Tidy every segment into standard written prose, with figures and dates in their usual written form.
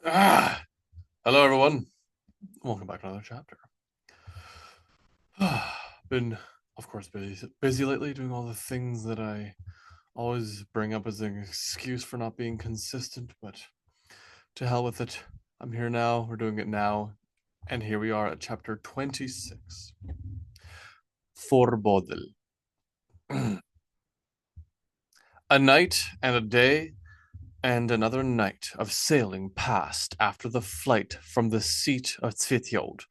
Ah, hello everyone. Welcome back to another chapter. Been, of course, busy lately doing all the things that I always bring up as an excuse for not being consistent, but to hell with it. I'm here now, we're doing it now, and here we are at chapter 26. For Bodil. A night and a day and another night of sailing passed after the flight from the seat of Svitjod,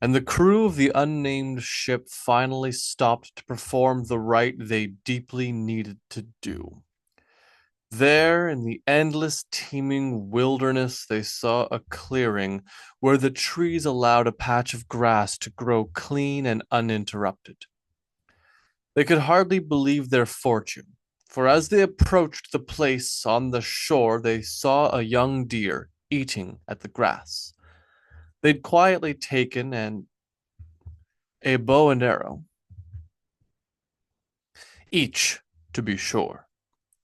and the crew of the unnamed ship finally stopped to perform the rite they deeply needed to do. There, in the endless, teeming wilderness, they saw a clearing where the trees allowed a patch of grass to grow clean and uninterrupted. They could hardly believe their fortune, for as they approached the place on the shore, they saw a young deer eating at the grass. They'd quietly taken a bow and arrow, each, to be sure.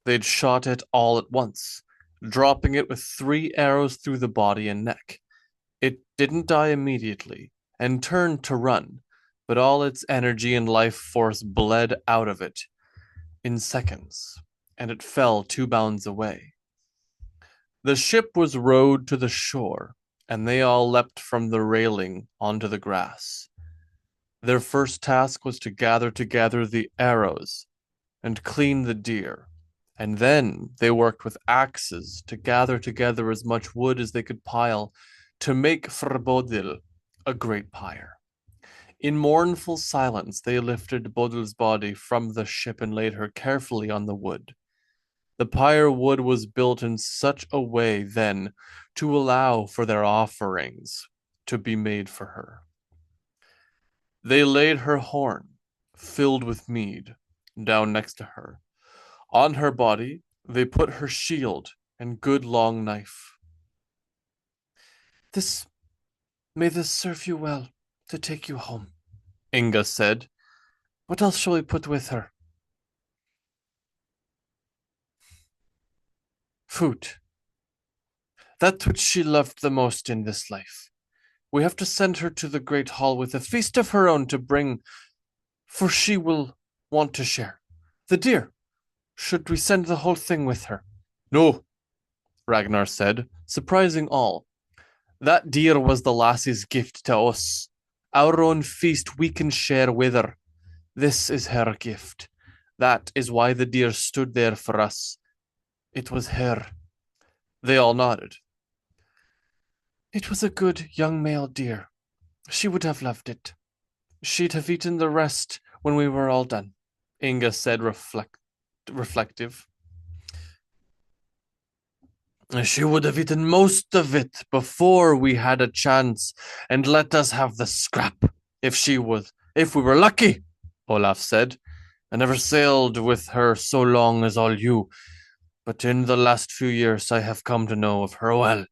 They'd shot it all at once, dropping it with 3 arrows through the body and neck. It didn't die immediately and turned to run, but all its energy and life force bled out of it in seconds, and it fell 2 bounds away. The ship was rowed to the shore, and they all leapt from the railing onto the grass. Their first task was to gather together the arrows and clean the deer, and then they worked with axes to gather together as much wood as they could pile to make for Bodil a great pyre. In mournful silence, they lifted Bodil's body from the ship and laid her carefully on the wood. The pyre wood was built in such a way then to allow for their offerings to be made for her. They laid her horn, filled with mead, down next to her. On her body, they put her shield and good long knife. This may this serve you well to take you home, Inga said. What else shall we put with her? Food. That which she loved the most in this life. We have to send her to the great hall with a feast of her own to bring, for she will want to share. The deer. Should we send the whole thing with her? No, Ragnar said, surprising all. That deer was the lassie's gift to us. Our own feast we can share with her. This is her gift. That is why the deer stood there for us. It was her. They all nodded. It was a good young male deer. She would have loved it. She'd have eaten the rest when we were all done, Inga said reflective. She would have eaten most of it before we had a chance and let us have the scrap, if we were lucky, Olaf said. I never sailed with her so long as all you, but in the last few years I have come to know of her well.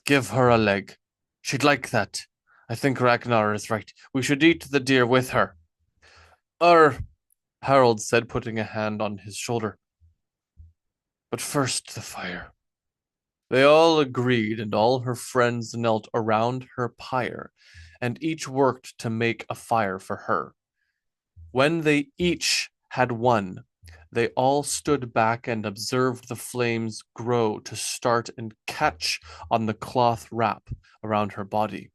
Give her a leg. She'd like that. I think Ragnar is right. We should eat the deer with her. Harold said, putting a hand on his shoulder. But first the fire. They all agreed, and all her friends knelt around her pyre, and each worked to make a fire for her. When they each had one, they all stood back and observed the flames grow to start and catch on the cloth wrap around her body.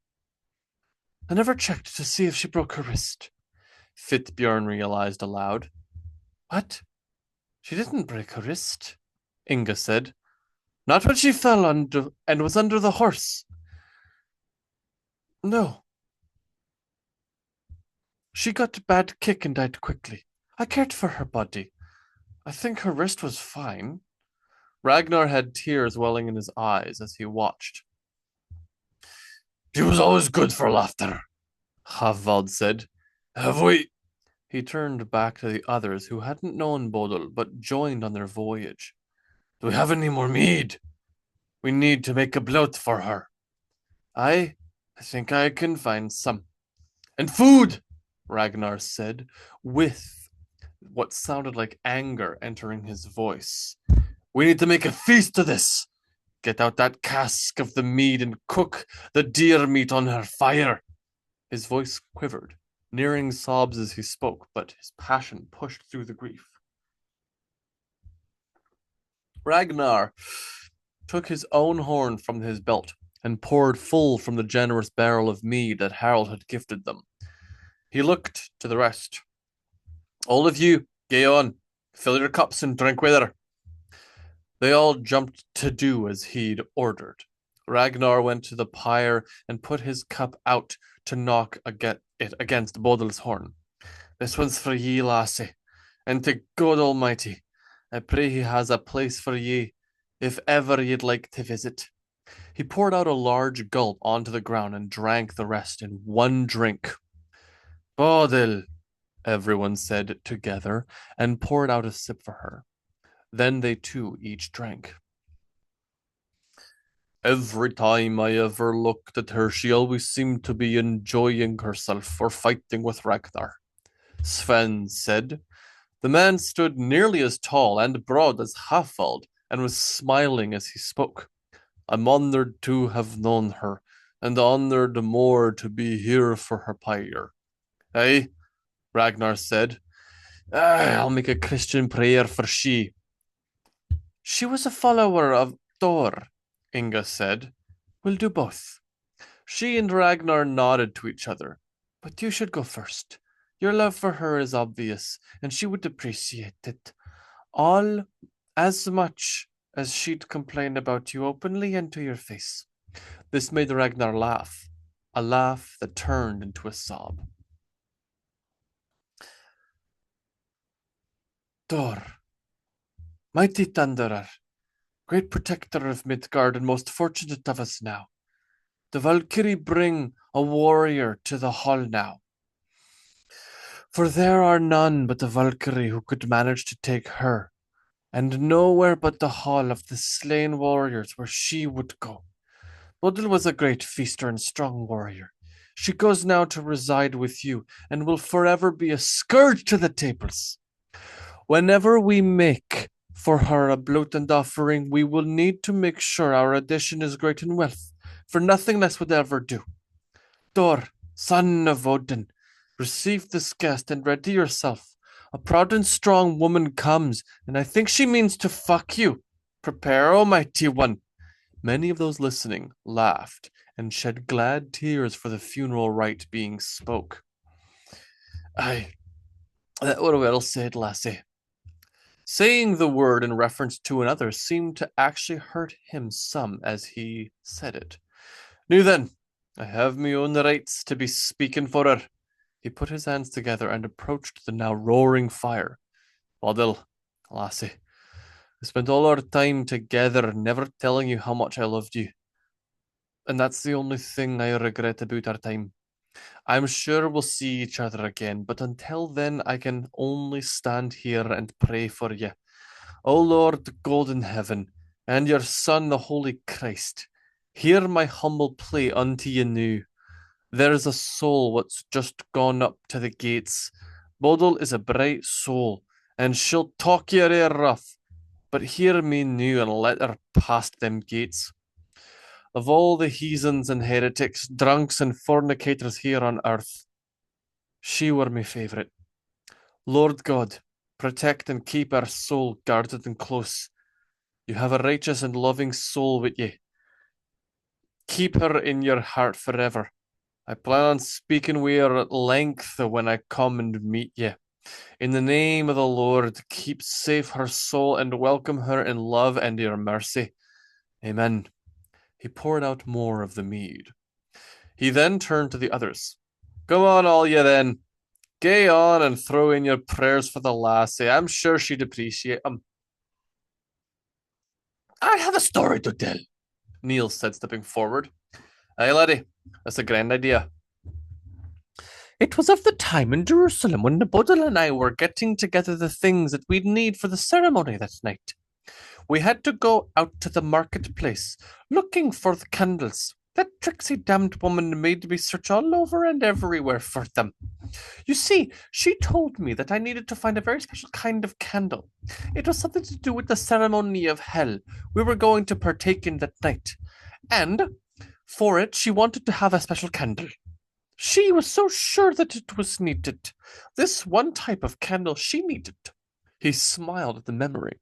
I never checked to see if she broke her wrist, Fitbjorn realized aloud. What? She didn't break her wrist, Inga said. Not when she fell under and was under the horse. No. She got a bad kick and died quickly. I cared for her body. I think her wrist was fine. Ragnar had tears welling in his eyes as he watched. She was always good for laughter, Havald said. Have we? He turned back to the others who hadn't known Bodil but joined on their voyage. Do we have any more mead? We need to make a bloat for her. I think I can find some. And food, Ragnar said, with what sounded like anger entering his voice. We need to make a feast of this. get out that cask of the mead and cook the deer meat on her fire. His voice quivered, nearing sobs as he spoke, but his passion pushed through the grief. Ragnar took his own horn from his belt and poured full from the generous barrel of mead that Harold had gifted them. He looked to the rest. All of you, go on, fill your cups and drink with her. They all jumped to do as he'd ordered. Ragnar went to the pyre and put his cup out to knock it against Bodil's horn. This one's for ye, lassie, and to God Almighty, I pray he has a place for ye, if ever ye'd like to visit. He poured out a large gulp onto the ground and drank the rest in one drink. Bodil, everyone said together, and poured out a sip for her. Then they too each drank. Every time I ever looked at her, she always seemed to be enjoying herself or fighting with Ragnar, Sven said. The man stood nearly as tall and broad as Hafald and was smiling as he spoke. I'm honored to have known her, and honored more to be here for her pyre. Aye, Ragnar said. I'll make a Christian prayer for she. She was a follower of Thor, Inga said. We'll do both. She and Ragnar nodded to each other. But you should go first. Your love for her is obvious, and she would appreciate it. All as much as she'd complain about you openly and to your face. This made Ragnar laugh, a laugh that turned into a sob. Thor, mighty Thunderer, great protector of Midgard and most fortunate of us now. The Valkyrie bring a warrior to the hall now. For there are none but the Valkyrie who could manage to take her, and nowhere but the hall of the slain warriors where she would go. Bodil was a great feaster and strong warrior. She goes now to reside with you, and will forever be a scourge to the tables. Whenever we make for her a bloated offering, we will need to make sure our addition is great in wealth, for nothing less would ever do. Thor, son of Odin, receive this guest and ready yourself. A proud and strong woman comes, and I think she means to fuck you. Prepare, O mighty one. Many of those listening laughed and shed glad tears for the funeral rite being spoke. Aye, that were well said, lassie. Saying the word in reference to another seemed to actually hurt him some as he said it. Now then, I have my own rights to be speaking for her. He put his hands together and approached the now roaring fire. Bodil, lassie, we spent all our time together, never telling you how much I loved you. And that's the only thing I regret about our time. I'm sure we'll see each other again, but until then I can only stand here and pray for you. O Lord God in heaven, and your Son the Holy Christ, hear my humble plea unto you now. There's a soul what's just gone up to the gates. Bodil is a bright soul, and she'll talk you rare rough, but hear me now and let her past them gates. Of all the heathens and heretics, drunks and fornicators here on earth, she were my favourite. Lord God, protect and keep her soul guarded and close. You have a righteous and loving soul with you. Keep her in your heart forever. I plan on speaking with her at length when I come and meet you. In the name of the Lord, keep safe her soul and welcome her in love and your mercy. Amen. He poured out more of the mead. He then turned to the others. Come on, all you then. Gay on and throw in your prayers for the lassie. I'm sure she'd appreciate them. I have a story to tell, Neil said, stepping forward. Aye, laddie, that's a grand idea. It was of the time in Jerusalem when Bodil and I were getting together the things that we'd need for the ceremony that night. We had to go out to the marketplace, looking for the candles, That tricksy damned woman made me search all over and everywhere for them. You see, she told me that I needed to find a very special kind of candle. It was something to do with the ceremony of hell we were going to partake in that night. And for it, she wanted to have a special candle. She was so sure that it was needed. This one type of candle she needed. He smiled at the memory.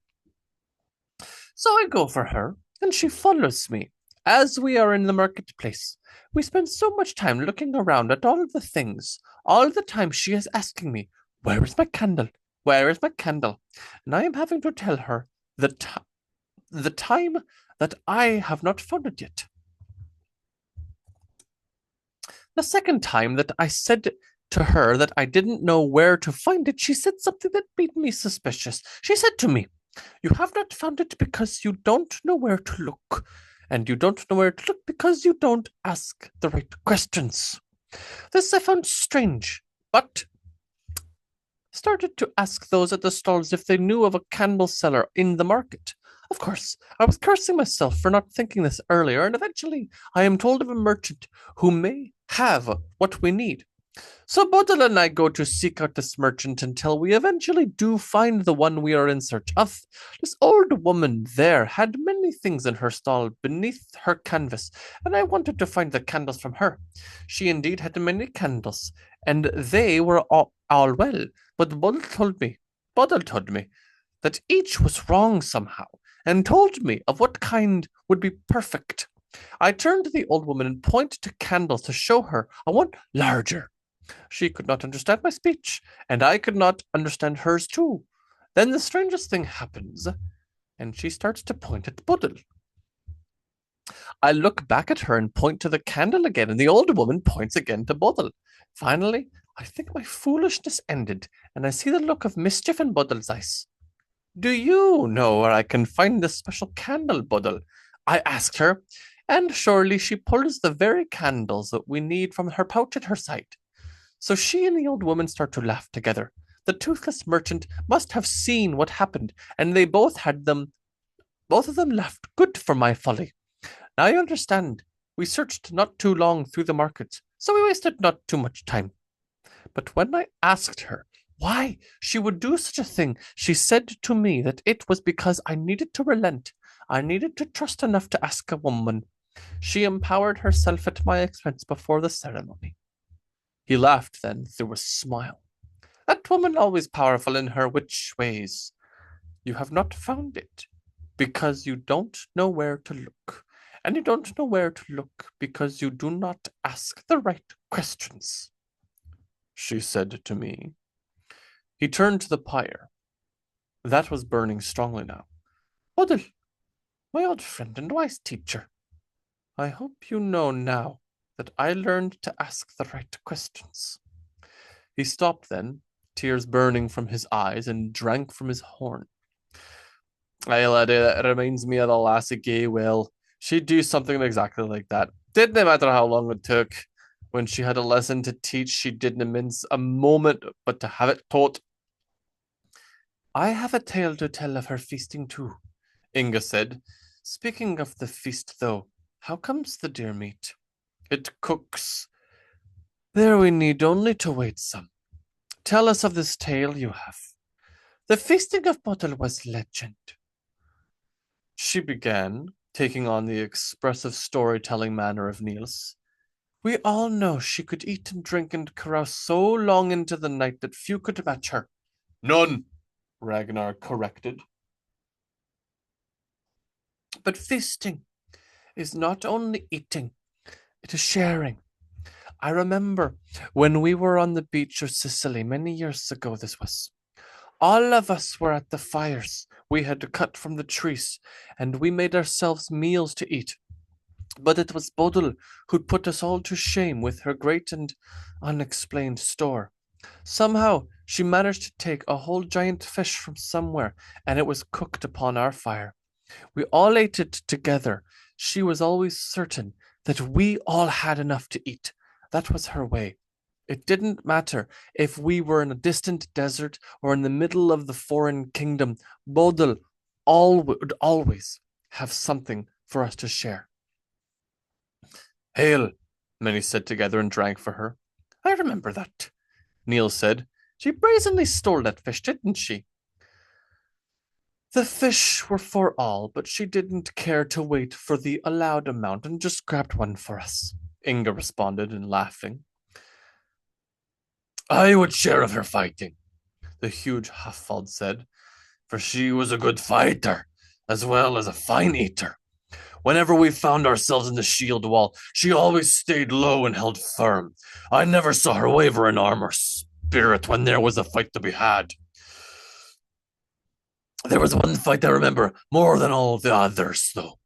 So I go for her, and she follows me. As we are in the marketplace, we spend so much time looking around at all of the things. All the time she is asking me, "Where is my candle? Where is my candle?" And I am having to tell her the time that I have not found it yet. The second time that I said to her that I didn't know where to find it, she said something that made me suspicious. She said to me, "You have not found it because you don't know where to look. And you don't know where to look because you don't ask the right questions." This I found strange, but started to ask those at the stalls if they knew of a candle seller in the market. Of course, I was cursing myself for not thinking this earlier, and eventually I am told of a merchant who may have what we need. So Bodil and I go to seek out this merchant until we eventually do find the one we are in search of. This old woman there had many things in her stall beneath her canvas, and I wanted to find the candles from her. She indeed had many candles, and they were all well, but Bodil told me that each was wrong somehow, and told me of what kind would be perfect. I turned to the old woman and pointed to candles to show her a one larger. She could not understand my speech, and I could not understand hers too. Then the strangest thing happens, and she starts to point at Bodil. I look back at her and point to the candle again, and the old woman points again to Bodil. Finally, I think my foolishness ended, and I see the look of mischief in Bodil's eyes. "Do you know where I can find this special candle, Bodil?" I asked her, and surely she pulls the very candles that we need from her pouch at her side. So she and the old woman start to laugh together. The toothless merchant must have seen what happened, and they both of them laughed good for my folly. Now you understand. We searched not too long through the markets, so we wasted not too much time. But when I asked her why she would do such a thing, she said to me that it was because I needed to relent. I needed to trust enough to ask a woman. She empowered herself at my expense before the ceremony. He laughed then through a smile. That woman always powerful in her witch ways. You have not found it because you don't know where to look. And you don't know where to look because you do not ask the right questions, she said to me. He turned to the pyre. That was burning strongly now. Bodil, my old friend and wise teacher, I hope you know now that I learned to ask the right questions. He stopped then, tears burning from his eyes, and drank from his horn. Aye, laddie, that reminds me of the lassie gay Will. She'd do something exactly like that. Didn't matter how long it took. When she had a lesson to teach, she didn't mince a moment but to have it taught. I have a tale to tell of her feasting too, Inga said. Speaking of the feast, though, how comes the deer meat? It cooks. There we need only to wait some. Tell us of this tale you have. The feasting of Bodil was legend. She began, taking on the expressive storytelling manner of Niels. We all know she could eat and drink and carouse so long into the night that few could match her. None, Ragnar corrected. But feasting is not only eating, it is sharing. I remember when we were on the beach of Sicily many years ago, this was. All of us were at the fires we had cut from the trees, and we made ourselves meals to eat. But it was Bodil who'd put us all to shame with her great and unexplained store. Somehow she managed to take a whole giant fish from somewhere, and it was cooked upon our fire. We all ate it together. She was always certain that we all had enough to eat. That was her way. It didn't matter if we were in a distant desert or in the middle of the foreign kingdom. Bodil would always have something for us to share. Hail, many said together and drank for her. I remember that, Neil said. She brazenly stole that fish, didn't she? The fish were for all, but she didn't care to wait for the allowed amount and just grabbed one for us, Inga responded and laughing. I would share of her fighting, the huge Haffald said, for she was a good fighter, as well as a fine eater. Whenever we found ourselves in the shield wall, she always stayed low and held firm. I never saw her waver in arm or spirit when there was a fight to be had. There was one fight I remember more than all the others, though.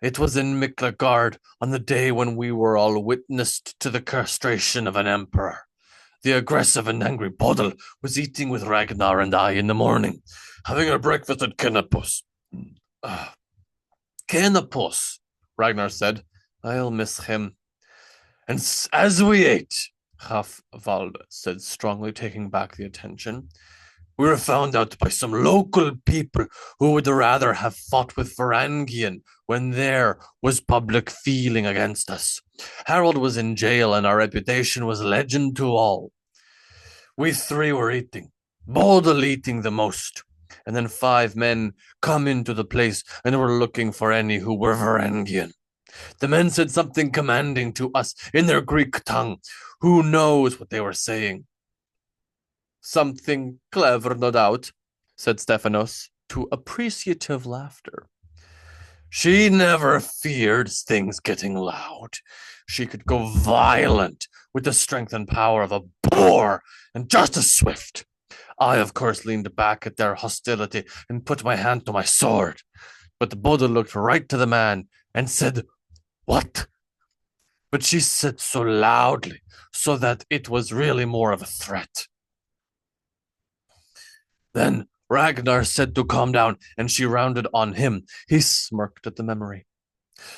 It was in Miklagard on the day when we were all witnessed to the castration of an emperor. The aggressive and angry Bodil was eating with Ragnar and I in the morning, having our breakfast at Kenapus. Kenapus, Ragnar said. I'll miss him. And as we ate, Hafvald said strongly, taking back the attention, we were found out by some local people who would rather have fought with Varangian when there was public feeling against us. Harold was in jail and our reputation was legend to all. We three were eating, Bodil eating the most, and then 5 men come into the place and were looking for any who were Varangian. The men said something commanding to us in their Greek tongue. Who knows what they were saying? Something clever, no doubt, said Stephanos, to appreciative laughter. She never feared things getting loud. She could go violent with the strength and power of a boar and just as swift. I, of course, leaned back at their hostility and put my hand to my sword. But the Buddha looked right to the man and said, What? But she said so loudly, so that it was really more of a threat. Then Ragnar said to calm down, and she rounded on him. He smirked at the memory.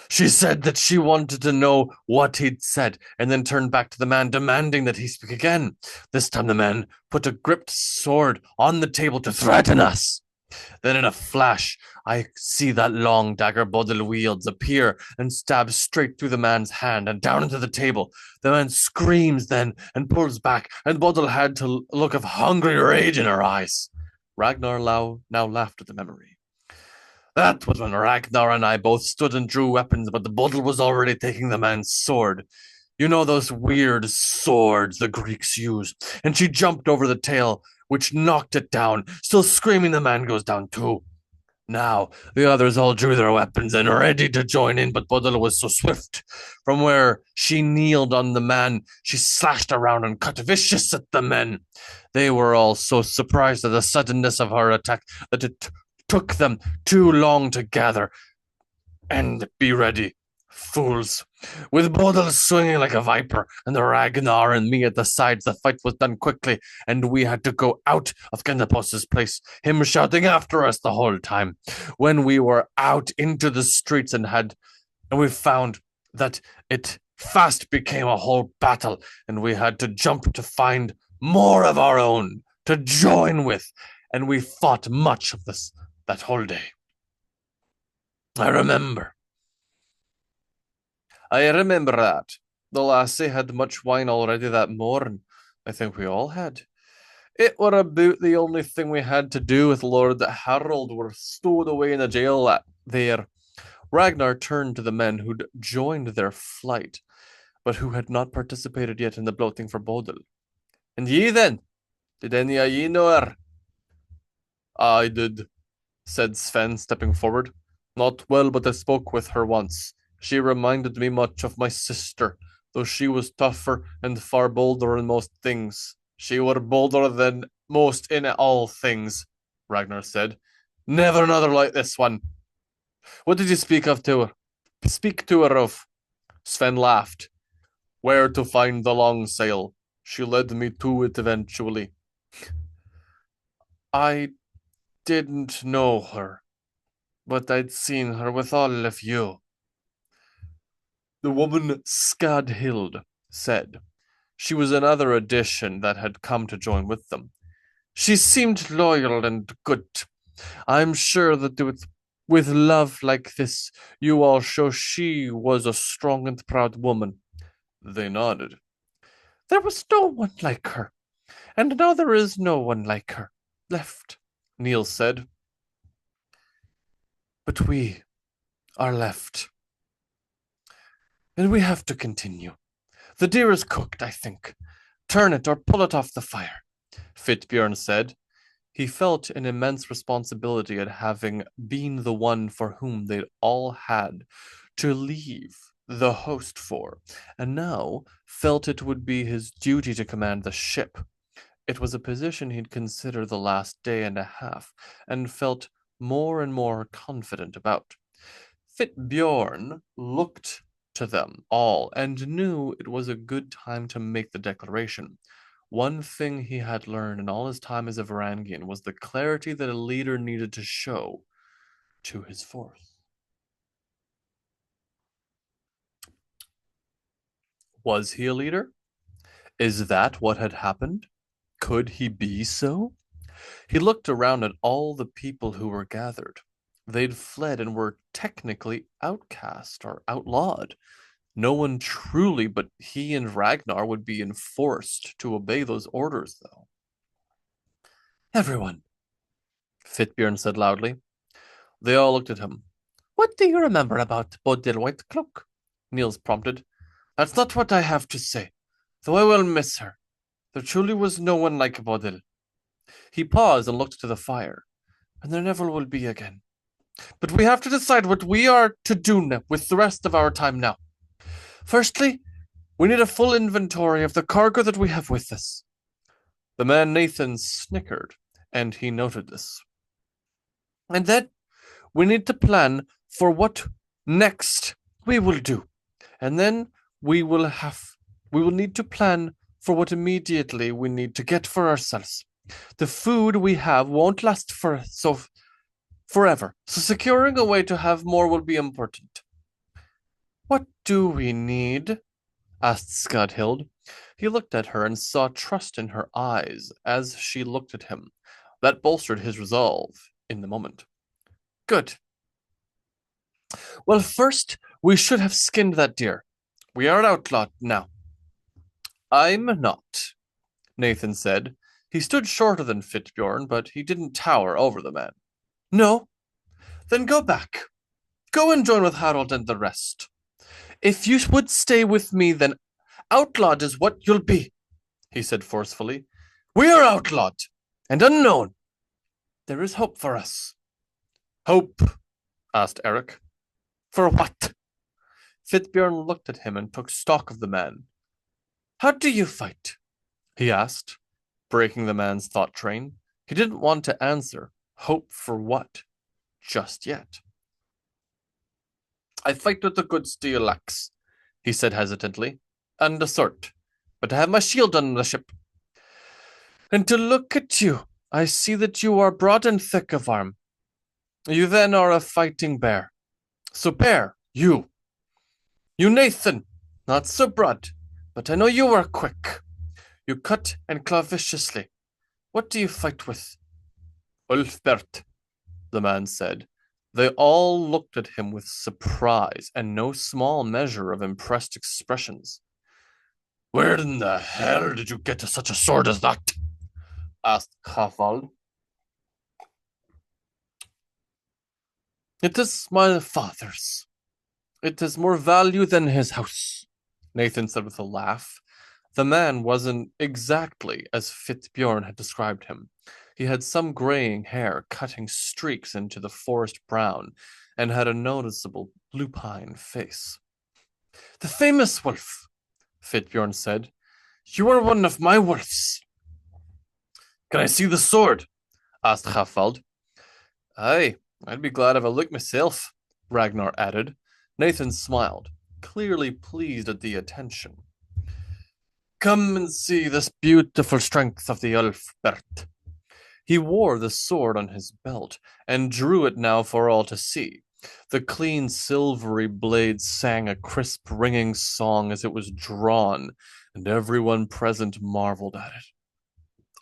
She said that she wanted to know what he'd said, and then turned back to the man, demanding that he speak again. This time the man put a gripped sword on the table to threaten us. Then in a flash, I see that long dagger Bodil wields appear and stab straight through the man's hand and down into the table. The man screams then and pulls back, and Bodil had a look of hungry rage in her eyes. Ragnar now laughed at the memory. That was when Ragnar and I both stood and drew weapons, but the Bodil was already taking the man's sword. You know those weird swords the Greeks use. And she jumped over the tail, which knocked it down. Still screaming, the man goes down too. Now, the others all drew their weapons and ready to join in, but Bodil was so swift. From where she kneeled on the man, she slashed around and cut vicious at the men. They were all so surprised at the suddenness of her attack that it took them too long to gather and be ready. Fools. With Bodil swinging like a viper and the Ragnar and me at the sides, the fight was done quickly, and we had to go out of Kennepos's place, him shouting after us the whole time. When we were out into the streets and we found that it fast became a whole battle, and we had to jump to find more of our own to join with, and we fought much of this that whole day. I remember that. The lassie had much wine already that morn. I think we all had. It were about the only thing we had to do with Lord Harold were stowed away in a jail there. Ragnar turned to the men who'd joined their flight, but who had not participated yet in the bloating for Bodil. And ye then? Did any of ye know her? I did, said Sven, stepping forward. Not well, but I spoke with her once. She reminded me much of my sister, though she was tougher and far bolder in most things. She were bolder than most in all things, Ragnar said. Never another like this one. What did you speak to her of? Sven laughed. Where to find the long sail. She led me to it eventually. I didn't know her, but I'd seen her with all of you. The woman Skadhild said. She was another addition that had come to join with them. She seemed loyal and good. I'm sure that With love like this, you all show she was a strong and proud woman. They nodded. There was no one like her, and now there is no one like her left, Neil said. But we are left, and we have to continue. The deer is cooked, I think. Turn it or pull it off the fire, Fitbjorn said. He felt an immense responsibility at having been the one for whom they'd all had to leave the host for, and now felt it would be his duty to command the ship. It was a position he'd considered the last day and a half, and felt more and more confident about. Fitbjorn looked to them all and knew it was a good time to make the declaration. One thing he had learned in all his time as a Varangian was the clarity that a leader needed to show to his force. Was he a leader? Is that what had happened? Could he be so? He looked around at all the people who were gathered. They'd fled and were technically outcast or outlawed. No one truly but he and Ragnar would be enforced to obey those orders, though. Everyone, Fitbjorn said loudly. They all looked at him. What do you remember about Bodil Whitecloak? Niels prompted. That's not what I have to say, though I will miss her. There truly was no one like Bodil. He paused and looked to the fire. And there never will be again. But we have to decide what we are to do now with the rest of our time now. Firstly, we need a full inventory of the cargo that we have with us. The man Nathan snickered, and he noted this. And then we need to plan for what next we will do. And then we will need to plan for what immediately we need to get for ourselves. The food we have won't last forever, so securing a way to have more will be important. What do we need? Asked Skadhild. He looked at her and saw trust in her eyes as she looked at him. That bolstered his resolve in the moment. Good. Well, first, we should have skinned that deer. We are outlawed now. I'm not, Nathan said. He stood shorter than Fitbjorn, but he didn't tower over the man. No? Then go back. Go and join with Harold and the rest. If you would stay with me, then outlawed is what you'll be, he said forcefully. We are outlawed and unknown. There is hope for us. Hope? Asked Eric. For what? Fitbjorn looked at him and took stock of the man. How do you fight? He asked, breaking the man's thought train. He didn't want to answer. Hope for what? Just yet. I fight with a good steel axe, he said hesitantly, and a sword, but I have my shield on the ship. And to look at you, I see that you are broad and thick of arm. You then are a fighting bear. So bear, you. You Nathan, not so broad, but I know you are quick. You cut and claw viciously. What do you fight with? Ulfbert, the man said. They all looked at him with surprise and no small measure of impressed expressions. Where in the hell did you get such a sword as that? Asked Hafald. It is my father's. It has more value than his house, Nathan said with a laugh. The man wasn't exactly as Fitbjorn had described him. He had some graying hair cutting streaks into the forest brown and had a noticeable lupine face. The famous wolf, Fitbjorn said. You are one of my wolves. Can I see the sword? Asked Hafald. Aye, I'd be glad of a look myself, Ragnar added. Nathan smiled, clearly pleased at the attention. Come and see this beautiful strength of the Ulfbert. He wore the sword on his belt and drew it now for all to see. The clean silvery blade sang a crisp ringing song as it was drawn, and everyone present marveled at it.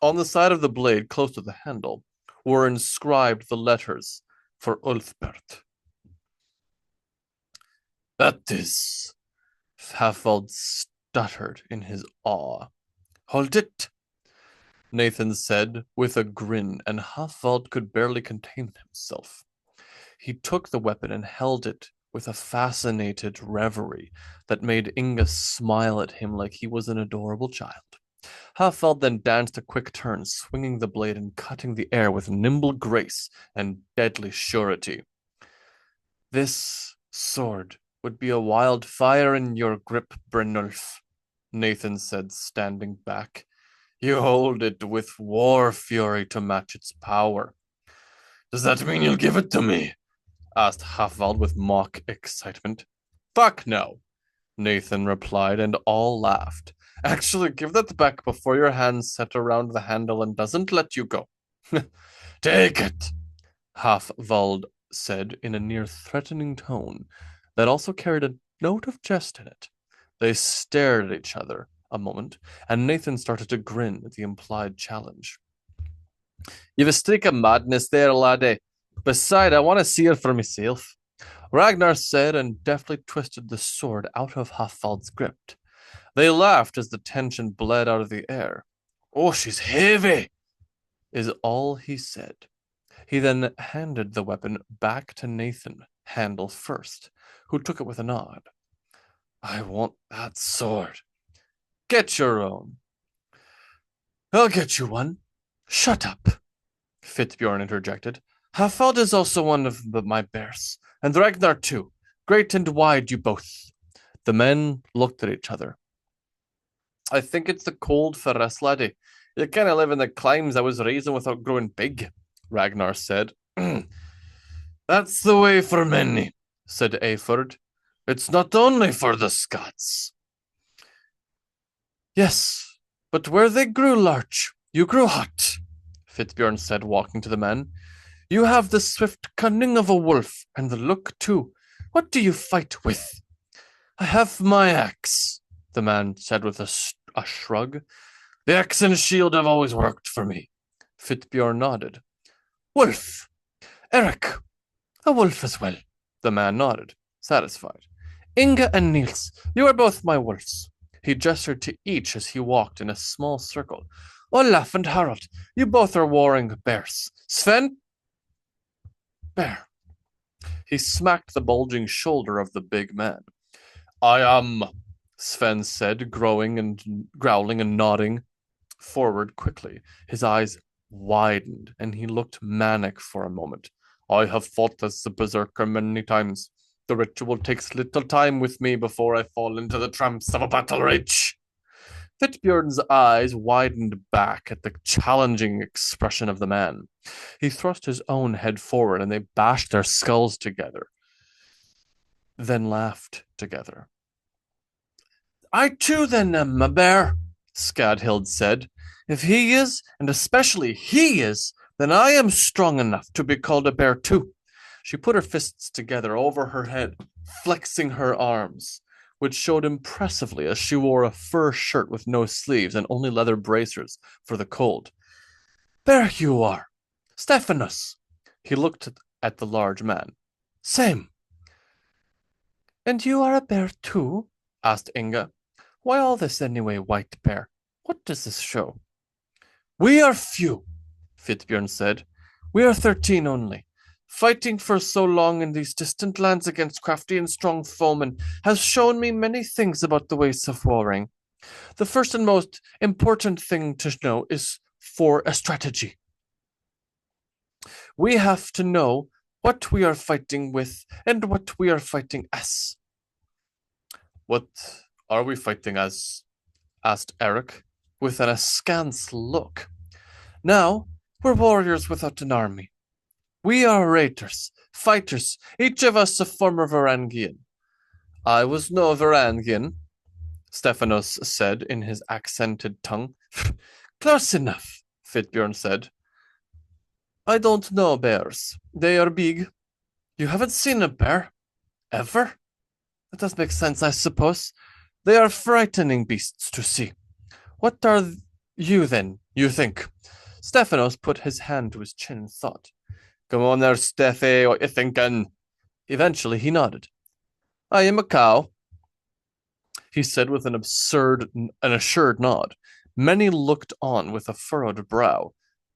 On the side of the blade, close to the handle, were inscribed the letters for Ulfbert. That is, Halfvald stuttered in his awe. Hold it, Nathan said with a grin, and Halfvald could barely contain himself. He took the weapon and held it with a fascinated reverie that made Inga smile at him like he was an adorable child. Halfveld then danced a quick turn, swinging the blade and cutting the air with nimble grace and deadly surety. This sword would be a wildfire in your grip, Brynulf, Nathan said, standing back. You hold it with war fury to match its power. Does that mean you'll give it to me? Asked Halfvald with mock excitement. Fuck no, Nathan replied, and all laughed. Actually, give that back before your hand set around the handle and doesn't let you go. Take it, Halfvald said in a near threatening tone that also carried a note of jest in it. They stared at each other a moment, and Nathan started to grin at the implied challenge. You've a streak of madness there, laddie. Beside, I want to see it for myself, Ragnar said, and deftly twisted the sword out of Halfvald's grip. They laughed as the tension bled out of the air. Oh, she's heavy, is all he said. He then handed the weapon back to Nathan, handle first, who took it with a nod. I want that sword. Get your own. I'll get you one. Shut up, Fitbjorn interjected. Halfvald is also one of my bears, and Ragnar too. Great and wide, you both. The men looked at each other. I think it's the cold for us, laddie. You kind of live in the climes I was raised in without growing big, Ragnar said. That's the way for many, said Eyford. It's not only for the Scots. Yes, but where they grew large, you grew hot, Fitbjorn said, walking to the men. You have the swift cunning of a wolf, and the look too. What do you fight with? I have my axe, the man said with a shrug. The axe and shield have always worked for me. Fitbjorn nodded. Wolf. Eric. A wolf as well. The man nodded, satisfied. Inga and Niels, you are both my wolves. He gestured to each as he walked in a small circle. Olaf and Harald, you both are warring bears. Sven? Bear. He smacked the bulging shoulder of the big man. I am, Sven said, growling and nodding forward quickly. His eyes widened, and he looked manic for a moment. I have fought as a berserker many times. The ritual takes little time with me before I fall into the tramps of a battle rage. Fitbjorn's eyes widened back at the challenging expression of the man. He thrust his own head forward, and they bashed their skulls together, then laughed together. I too then am a bear, Skadhild said. If he is, and especially he is, then I am strong enough to be called a bear too. She put her fists together over her head, flexing her arms, which showed impressively as she wore a fur shirt with no sleeves and only leather bracers for the cold. There you are. Stephanos. He looked at the large man. Same. And you are a bear too? Asked Inga. Why all this anyway, White Bear? What does this show? We are few, Fitbjorn said. We are 13 only. Fighting for so long in these distant lands against crafty and strong foemen has shown me many things about the ways of warring. The first and most important thing to know is for a strategy. We have to know what we are fighting with and what we are fighting as. What are we fighting as? Asked Eric, with an askance look. Now, we're warriors without an army. We are raiders, fighters, each of us a former Varangian. I was no Varangian, Stephanos said in his accented tongue. Close enough, Fitbjorn said. I don't know bears. They are big. You haven't seen a bear? Ever? That does make sense, I suppose. They are frightening beasts to see. What are you then, you think? Stephanos put his hand to his chin and thought. Come on there, Steffi, what you thinking? Eventually he nodded. I am a cow, he said with an assured nod. Many looked on with a furrowed brow.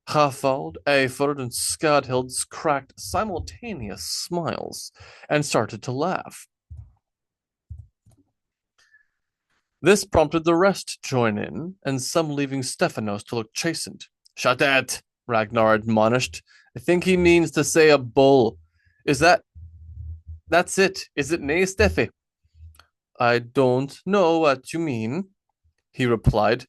Hafald, Eyford, and Skadhilds cracked simultaneous smiles and started to laugh. This prompted the rest to join in, and some leaving Stephanos to look chastened. Shut it, Ragnar admonished. I think he means to say a bull. Is that's it? Is it nay, Steffi? I don't know what you mean, he replied.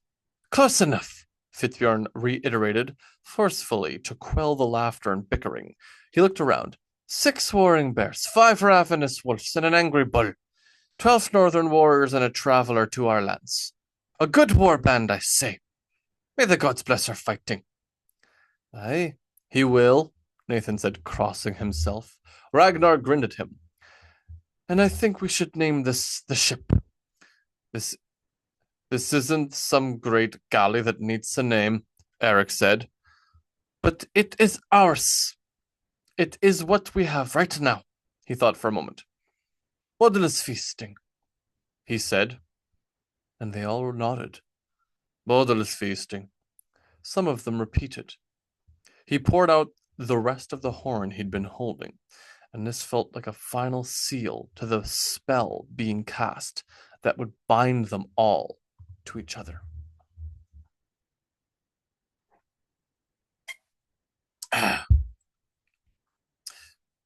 Close enough, Fithbjorn reiterated, forcefully to quell the laughter and bickering. He looked around. 6 warring bears, 5 ravenous wolves, and an angry bull. 12 northern warriors and a traveller to our lands. A good war band, I say. May the gods bless our fighting. Aye, he will, Nathan said, crossing himself. Ragnar grinned at him. And I think we should name this the ship. This this isn't some great galley that needs a name, Eric said. But it is ours. It is what we have right now, he thought for a moment. Bodil is feasting, he said, and they all nodded. Bodil is feasting. Some of them repeated. He poured out the rest of the horn he'd been holding, and this felt like a final seal to the spell being cast that would bind them all to each other.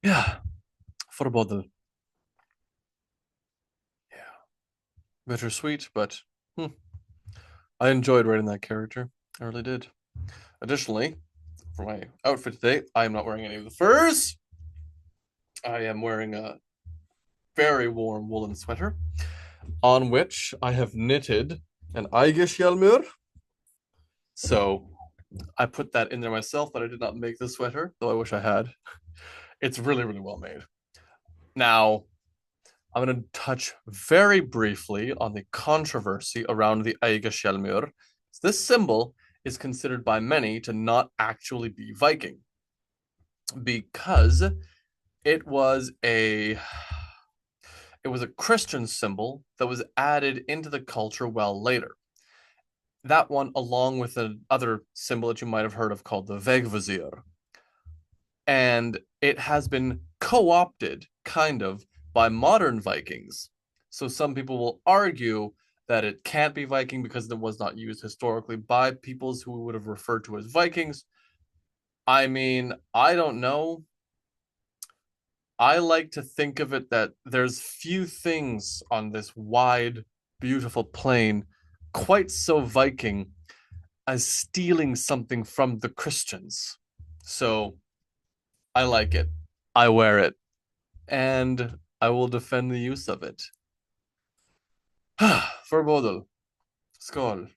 Yeah, for Bodil. Yeah, bittersweet, but I enjoyed writing that character. I really did. Additionally, for my outfit today, I am not wearing any of the furs. I am wearing a very warm woolen sweater on which I have knitted an Ægishjálmur. So I put that in there myself, but I did not make the sweater, though I wish I had. It's really, really well made. Now, I'm going to touch very briefly on the controversy around the Ægishjálmur. This symbol is considered by many to not actually be Viking because it was a Christian symbol that was added into the culture well later. That one, along with another symbol that you might have heard of called the Vegvazir. And it has been co-opted, kind of, by modern Vikings. So some people will argue that it can't be Viking because it was not used historically by peoples who would have referred to as Vikings. I mean, I don't know. I like to think of it that there's few things on this wide, beautiful plain quite so Viking as stealing something from the Christians. So I like it. I wear it. And I will defend the use of it. For Bodil. Skål.